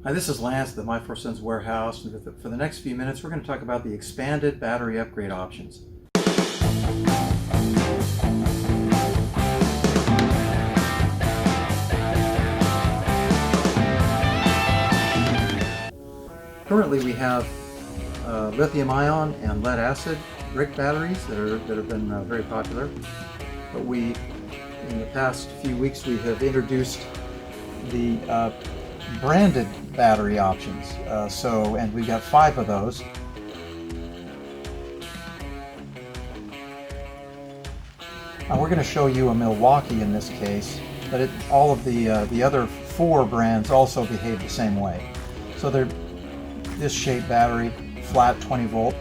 Hi, this is Lance at the My Four Sons Warehouse, and for the next few minutes we're going to talk about the expanded battery upgrade options. Currently we have lithium-ion and lead-acid brick batteries that have been very popular, but in the past few weeks we have introduced the branded battery options. And we've got 5 of those. Now we're going to show you a Milwaukee in this case, but all of the other 4 brands also behave the same way. So they're this shape battery, flat 20 volt,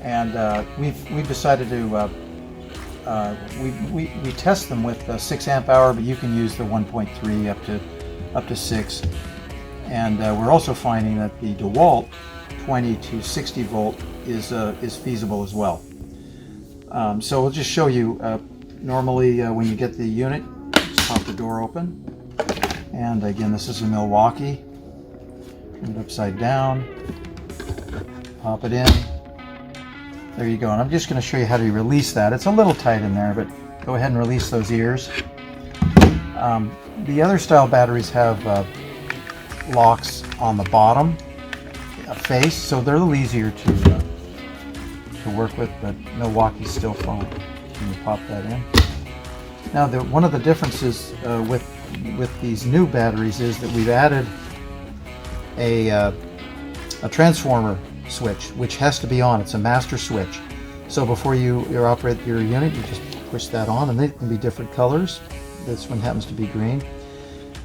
and we've decided to we test them with 6 amp hour, but you can use the 1.3 up to 6. And we're also finding that the Dewalt 20 to 60 volt is feasible as well. So we'll just show you. Normally, when you get the unit, just pop the door open. And again, this is a Milwaukee. Turn it upside down. Pop it in. There you go. And I'm just going to show you how to release that. It's a little tight in there, but go ahead and release those ears. The other style batteries have locks on the bottom face, so they're a little easier to work with, but Milwaukee's still fine. Can you pop that in? Now, one of the differences with these new batteries is that we've added a transformer switch, which has to be on. It's a master switch. So before you operate your unit, you just push that on, and they can be different colors. This one happens to be green.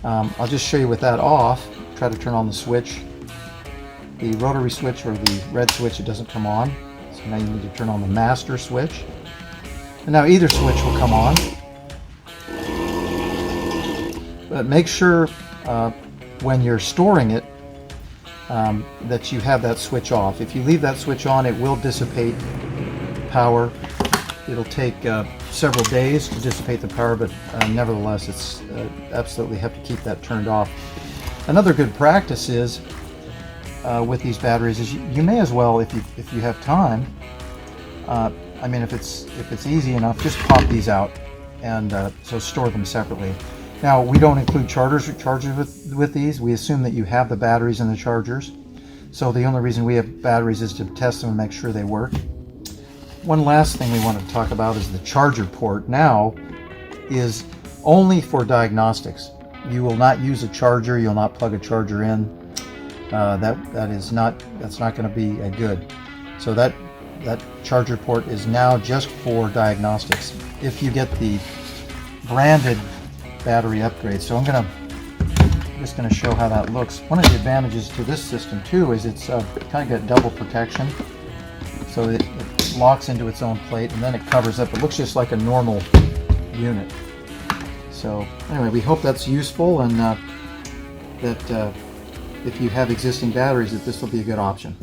I'll just show you with that off. Try to turn on the switch. The rotary switch or the red switch, it doesn't come on. So now you need to turn on the master switch. And now either switch will come on. But make sure when you're storing it that you have that switch off. If you leave that switch on, it will dissipate power. It'll take several days to dissipate the power, but nevertheless, it's absolutely have to keep that turned off. Another good practice is with these batteries is you may as well, if you have time. I mean, if it's easy enough, just pop these out and so store them separately. Now, we don't include chargers with these. We assume that you have the batteries and the chargers. So the only reason we have batteries is to test them and make sure they work. One last thing we want to talk about is the charger port now is only for diagnostics. You will not use a charger. You'll not plug a charger in. That's not going to be good. So that charger port is now just for diagnostics. If you get the branded battery upgrade, so I'm just going to show how that looks. One of the advantages to this system too is it's kind of got double protection. So it locks into its own plate and then it covers up. It looks just like a normal unit. So anyway, we hope that's useful, and that if you have existing batteries, that this will be a good option.